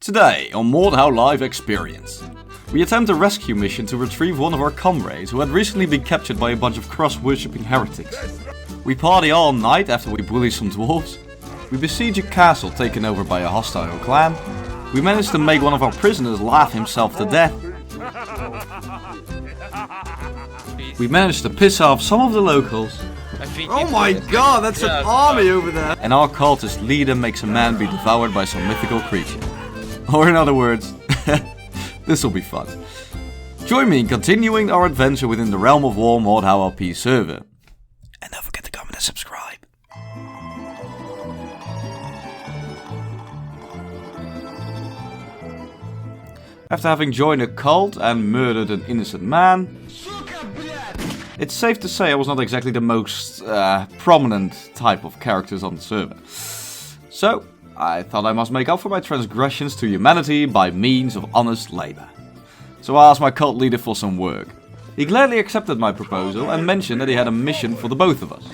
Today on Mordhau Live Experience, we attempt a rescue mission to retrieve one of our comrades who had recently been captured by a bunch of cross-worshipping heretics. We party all night after we bully some dwarves. We besiege a castle taken over by a hostile clan. We manage to make one of our prisoners laugh himself to death. We managed to piss off some of the locals. Oh my god, that's an army over there! And our cultist leader makes a man be devoured by some mythical creature. Or in other words, this'll be fun. Join me in continuing our adventure within the Realm of War Mordhau LP server. And don't forget to comment and subscribe. After having joined a cult and murdered an innocent man, it's safe to say I was not exactly the most prominent type of characters on the server. So, I thought I must make up for my transgressions to humanity by means of honest labor. So I asked my cult leader for some work. He gladly accepted my proposal and mentioned that he had a mission for the both of us.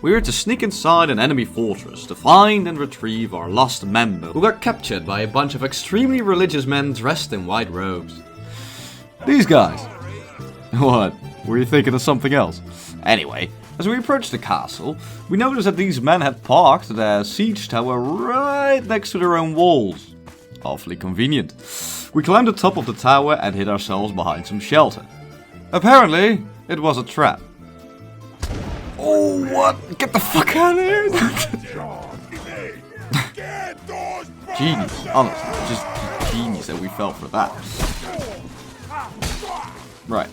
We were to sneak inside an enemy fortress to find and retrieve our lost member who got captured by a bunch of extremely religious men dressed in white robes. These guys. What? Were you thinking of something else? Anyway, as we approached the castle, we noticed that these men had parked their siege tower right next to their own walls. Awfully convenient. We climbed the top of the tower and hid ourselves behind some shelter. Apparently, it was a trap. Oh, what? Get the fuck out of here! Genius, honestly, just genius that we fell for that. Right.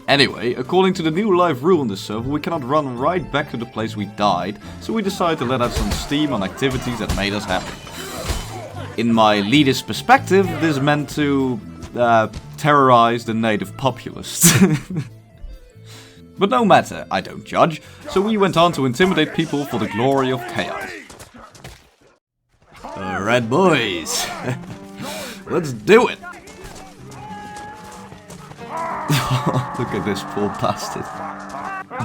Anyway, according to the new live rule in the server, we cannot run right back to the place we died, so we decided to let out some steam on activities that made us happy. In my leader's perspective, this meant to terrorize the native populace. But no matter, I don't judge, so we went on to intimidate people for the glory of chaos. Alright boys, let's do it! Look at this poor bastard.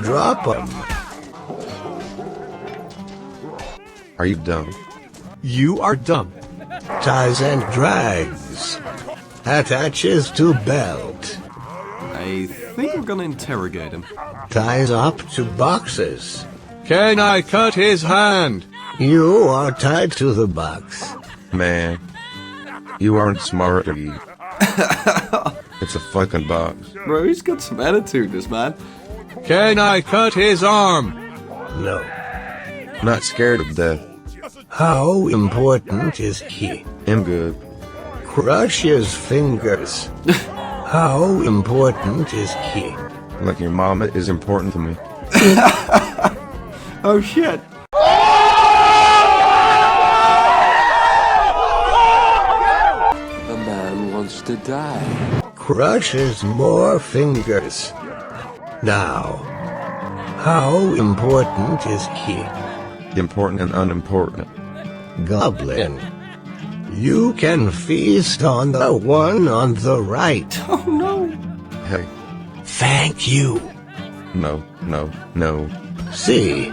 Drop him. Are you dumb? You are dumb. Ties and drags. Attaches to belt. I think we're gonna interrogate him. Ties up to boxes. Can I cut his hand? You are tied to the box. Man, you aren't smart. It's a fucking box. Bro, he's got some attitude, this man. Can I cut his arm? No. Not scared of death. How important is he? I'm good. Crush his fingers. How important is he? Like your mama is important to me. Oh shit. The man wants to die. Crushes more fingers. Now, how important is he? Important and unimportant. Goblin. You can feast on the one on the right. Oh no. Hey, Thank you. no. See,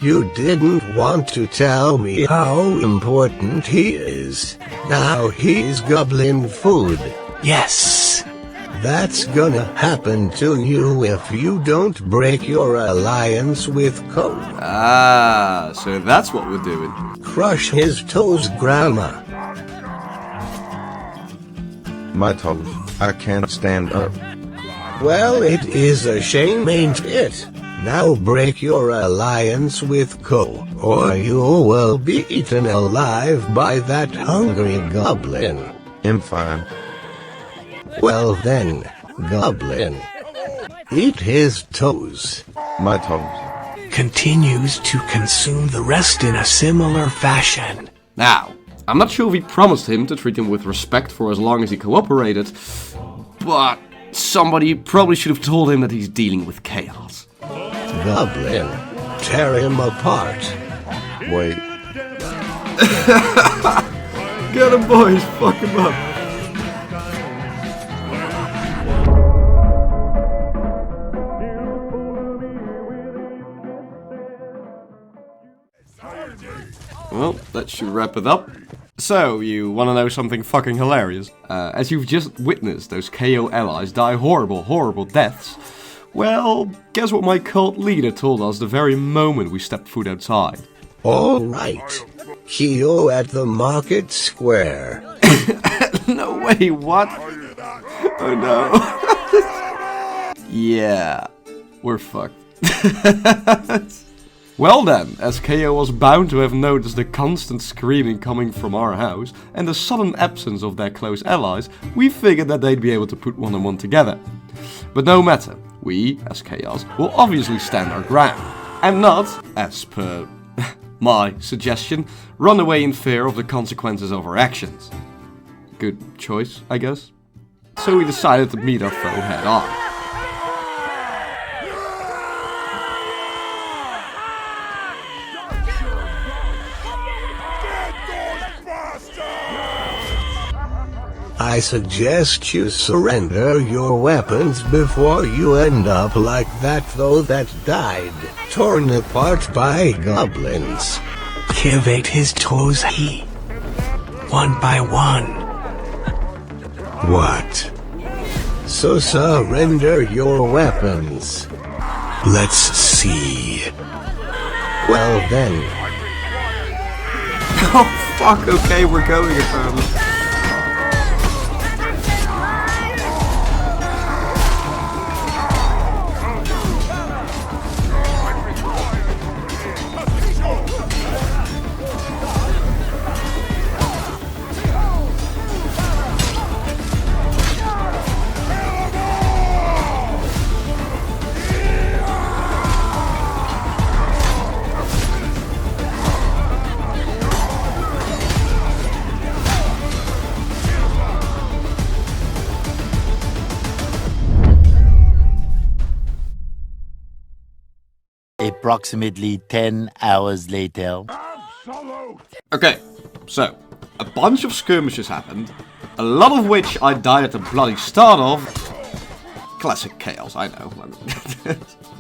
you didn't want to tell me how important he is. Now he's goblin food. Yes. That's gonna happen to you if you don't break your alliance with Code. Ah, so that's what we're doing. Crush his toes, Grandma. My toes. I can't stand up. Well, it is a shame, ain't it? Now break your alliance with Ko, or you will be eaten alive by that hungry goblin. I'm fine. Well then, goblin. Eat his toes. My toes. Continues to consume the rest in a similar fashion. Now, I'm not sure if he promised him to treat him with respect for as long as he cooperated, but somebody probably should have told him that he's dealing with chaos. Goblin. Tear him apart. Wait. Get him, boys, fuck him up. Well, that should wrap it up. So, you wanna know something fucking hilarious? As you've just witnessed those KO allies die horrible, horrible deaths, well, guess what my cult leader told us the very moment we stepped foot outside? Alright. Kyo at the market square. No way, what? Oh no. Yeah, we're fucked. Well then, as KO was bound to have noticed the constant screaming coming from our house and the sudden absence of their close allies, we figured that they'd be able to put one and one together. But no matter, we, as Chaos, will obviously stand our ground, and not, as per my suggestion, run away in fear of the consequences of our actions. Good choice, I guess. So we decided to meet our foe head on. I suggest you surrender your weapons before you end up like that foe that died, torn apart by goblins. Give it his toes he. One by one. What? So surrender your weapons. Let's see. Well then. Oh fuck, okay, we're going apparently. Approximately 10 hours later. Okay, so, a bunch of skirmishes happened, a lot of which I died at the bloody start of. Classic chaos, I know.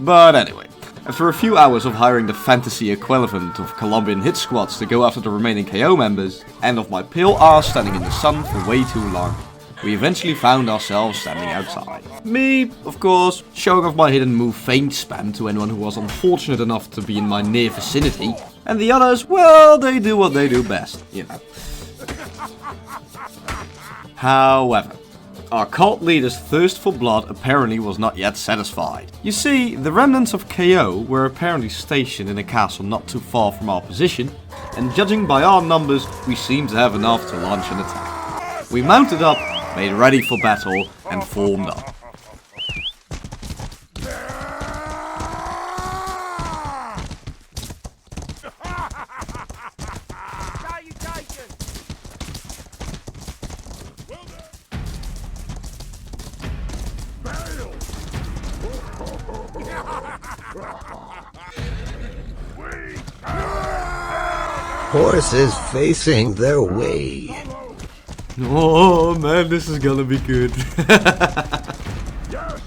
But anyway, after a few hours of hiring the fantasy equivalent of Colombian hit squads to go after the remaining KO members, and of my pale ass standing in the sun for way too long, we eventually found ourselves standing outside. Me, of course, showing off my hidden move feint spam to anyone who was unfortunate enough to be in my near vicinity. And the others, well, they do what they do best, you know. However, our cult leader's thirst for blood apparently was not yet satisfied. You see, the remnants of KO were apparently stationed in a castle not too far from our position, and judging by our numbers, we seemed to have enough to launch an attack. We mounted up, made ready for battle, and formed up. Horses facing their way. Oh man, this is gonna be good.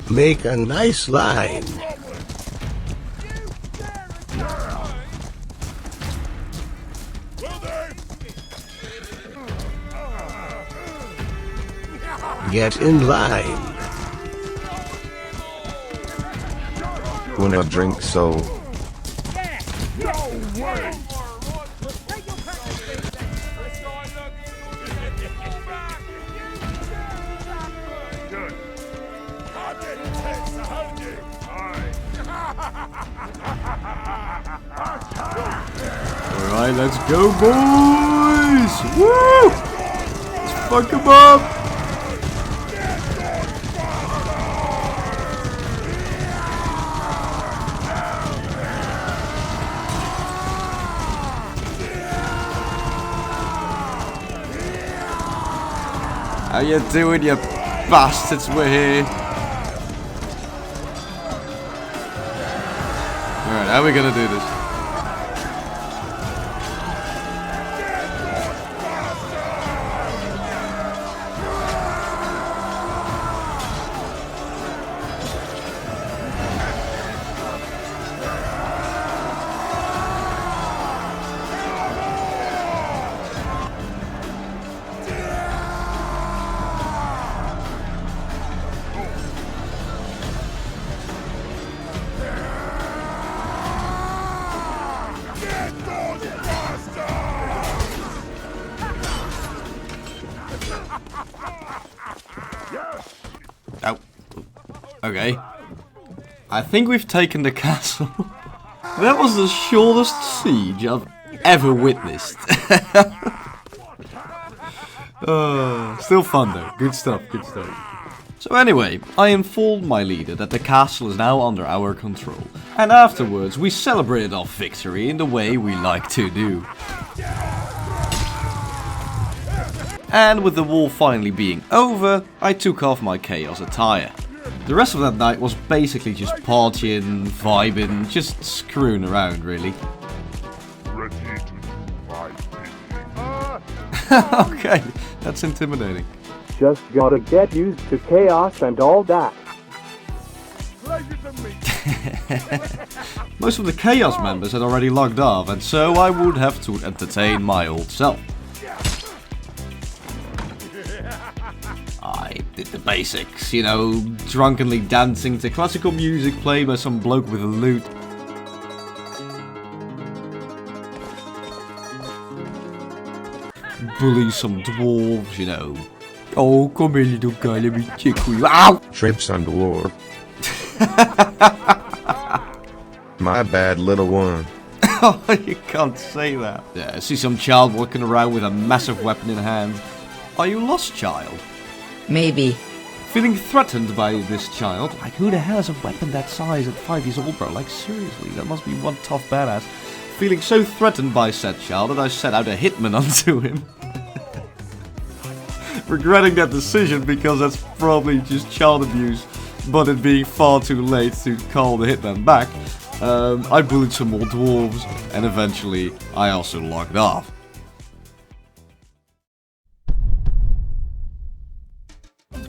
Make a nice line. Get in line. Wanna drink so. Alright, let's go, boys! Woo! Let's fuck them up! How you doing, you bastards? We're here. Alright, how are we gonna do this? Okay. I think we've taken the castle. That was the shortest siege I've ever witnessed. Still fun though. Good stuff, good stuff. So anyway, I informed my leader that the castle is now under our control. And afterwards we celebrated our victory in the way we like to do. And with the war finally being over, I took off my chaos attire. The rest of that night was basically just partying, vibing, just screwing around really. Okay, that's intimidating. Just gotta get used to chaos and all that. Most of the Chaos members had already logged off, and so I would have to entertain my old self. I did the basics, you know, drunkenly dancing to classical music played by some bloke with a lute. Bully some dwarves, you know. Oh, come here, little guy, let me tickle you. Ow! Trips on dwarf. My bad, little one. Oh, you can't say that. Yeah, I see some child walking around with a massive weapon in hand. Are you lost, child? Maybe. Feeling threatened by this child? Like, who the hell has a weapon that size at 5 years old, bro? Like, seriously, that must be one tough badass. Feeling so threatened by said child that I set out a hitman onto him. Regretting that decision because that's probably just child abuse, but it being far too late to call the hitman back, I bullied some more dwarves, and eventually I also logged off.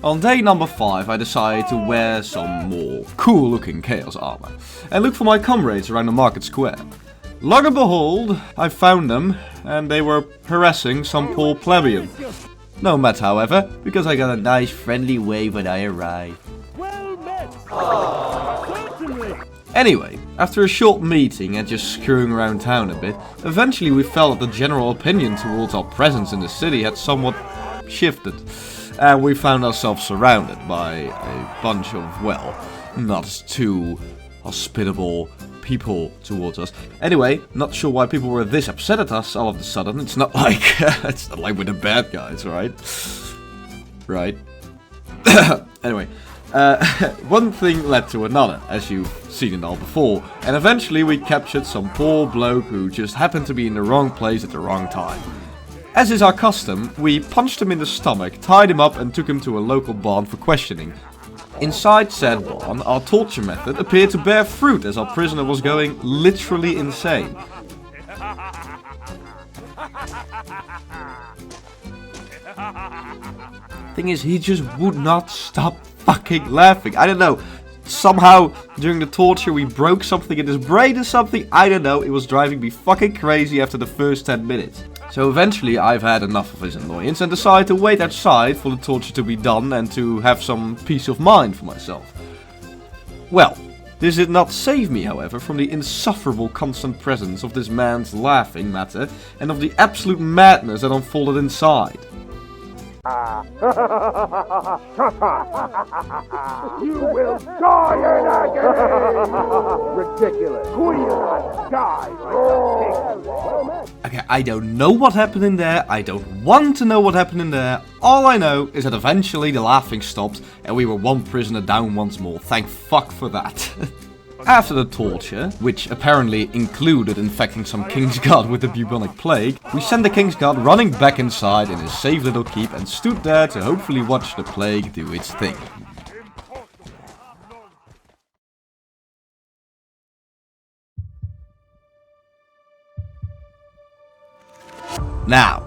On day number 5, I decided to wear some more cool looking chaos armor, and look for my comrades around the market square. Lo and behold, I found them, and they were harassing some poor plebeian. No matter, however, because I got a nice friendly wave when I arrived. Well met. Certainly. Anyway, after a short meeting and just screwing around town a bit, eventually we felt that the general opinion towards our presence in the city had somewhat shifted. And we found ourselves surrounded by a bunch of, well, not too hospitable people towards us. Anyway, not sure why people were this upset at us all of a sudden. It's not like we're the bad guys, right? Right. Anyway, one thing led to another, as you've seen it all before, and eventually we captured some poor bloke who just happened to be in the wrong place at the wrong time. As is our custom, we punched him in the stomach, tied him up and took him to a local barn for questioning. Inside said barn, our torture method appeared to bear fruit as our prisoner was going literally insane. Thing is, he just would not stop fucking laughing. I don't know. Somehow, during the torture, we broke something in his brain or something. I don't know. It was driving me fucking crazy after the first 10 minutes. So eventually, I've had enough of his annoyance and decided to wait outside for the torture to be done and to have some peace of mind for myself. Well, this did not save me, however, from the insufferable constant presence of this man's laughing matter and of the absolute madness that unfolded inside. You will die in agony! Ridiculous. Will you not die like a pig? Okay, I don't know what happened in there, I don't want to know what happened in there. All I know is that eventually the laughing stopped and we were one prisoner down once more. Thank fuck for that. After the torture, which apparently included infecting some King's Guard with the bubonic plague, we sent the King's Guard running back inside in his safe little keep and stood there to hopefully watch the plague do its thing. Now,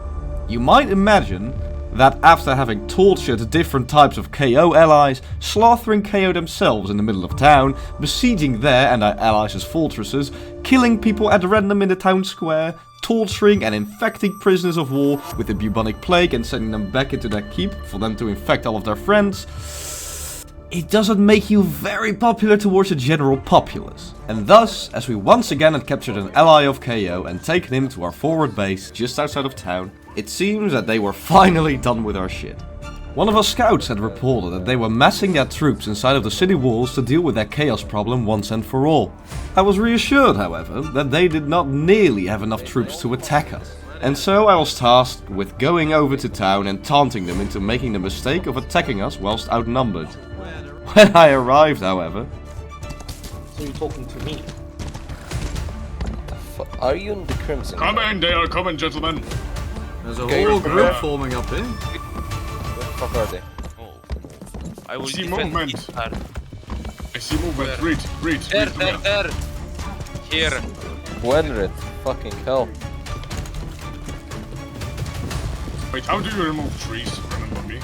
you might imagine that after having tortured different types of KO allies, slaughtering KO themselves in the middle of town, besieging their and our allies' fortresses, killing people at random in the town square, torturing and infecting prisoners of war with the bubonic plague and sending them back into their keep for them to infect all of their friends, it doesn't make you very popular towards the general populace. And thus, as we once again had captured an ally of KO and taken him to our forward base just outside of town, it seems that they were finally done with our shit. One of our scouts had reported that they were massing their troops inside of the city walls to deal with their chaos problem once and for all. I was reassured, however, that they did not nearly have enough troops to attack us. And so I was tasked with going over to town and taunting them into making the mistake of attacking us whilst outnumbered. When I arrived, however... So you're talking to me? Are you in the Crimson? Come in, they are coming, gentlemen. There's a whole group forming up here. Where the fuck are they? Oh. I will see defend movement. it. I see movement. Read. There. Here. When read? Fucking hell. Wait, how do you remove trees? Remember me?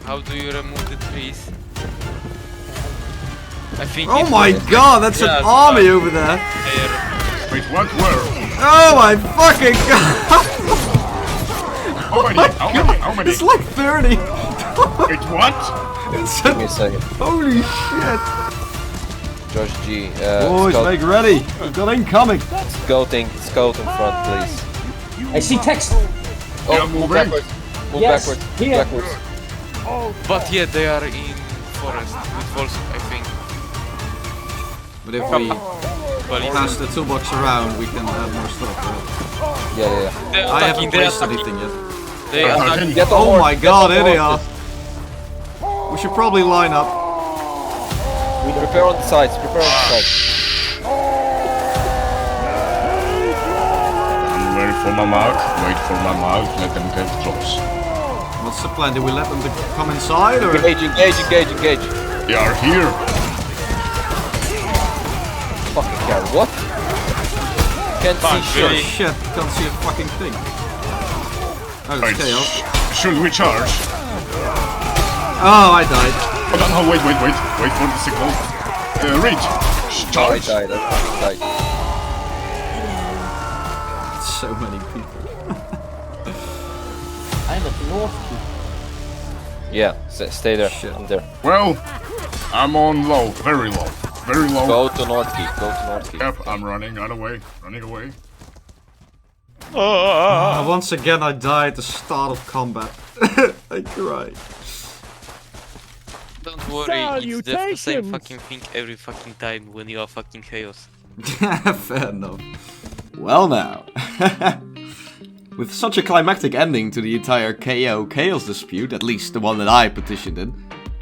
How do you remove the trees? I think. Oh my god, that's an army over there. Wait, what? Where? Oh my fucking god! How many? It's like 30! Wait, what? Give me a second. Holy shit! Josh G. Boys, make ready! We've got incoming! Scout in front, please. I see text. Oh, move backwards. Move backwards. Here. Backwards. But yeah, they are in forest with wolves, I think. But if we pass the toolbox around, we can have more stuff, right? Yeah. I haven't placed anything yet. They are Get Oh horse, my god, here they are! We should probably line up. Prepare on the sides. I'm ready for my mark. Wait for my mark. Let them get close. What's the plan? Do we let them come inside or? Engage. They are here. Fucking care. What? Can't see Sure, shit. shit, can't see a fucking thing. Oh, Wait, it's chaos. should we charge? Oh, I died. Hold on, no, wait for the signal. Reach. I Charge. died. I fucking died. So many people. I'm at North Key. Yeah, stay there. Shit. I'm there. Well, I'm on low, very low. Go to North Key. Yep, I'm running away. Once again, I died at the start of combat. I cried. Don't worry, it's the same fucking thing every fucking time when you are fucking chaos. Fair enough. Well now. With such a climactic ending to the entire KO Chaos dispute, at least the one that I petitioned in,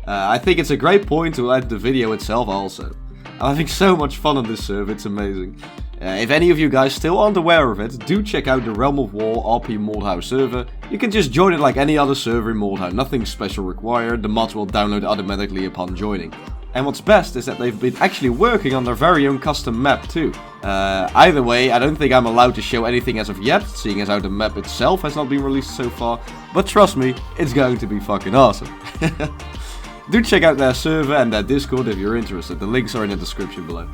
I think it's a great point to end the video itself also. I'm having so much fun on this server, it's amazing. If any of you guys still aren't aware of it, do check out the Realm of War RP Mordhau server. You can just join it like any other server in Mordhau, nothing special required, the mods will download automatically upon joining. And what's best is that they've been actually working on their very own custom map too. Either way, I don't think I'm allowed to show anything as of yet, seeing as how the map itself has not been released so far, but trust me, it's going to be fucking awesome. Do check out their server and their Discord if you're interested, the links are in the description below.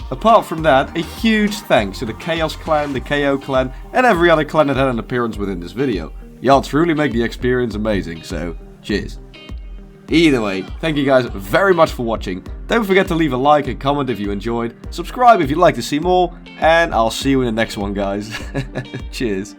Apart from that, a huge thanks to the Chaos Clan, the KO Clan, and every other clan that had an appearance within this video. Y'all truly make the experience amazing, so cheers. Either way, thank you guys very much for watching. Don't forget to leave a like and comment if you enjoyed, subscribe if you'd like to see more, and I'll see you in the next one, guys. Cheers.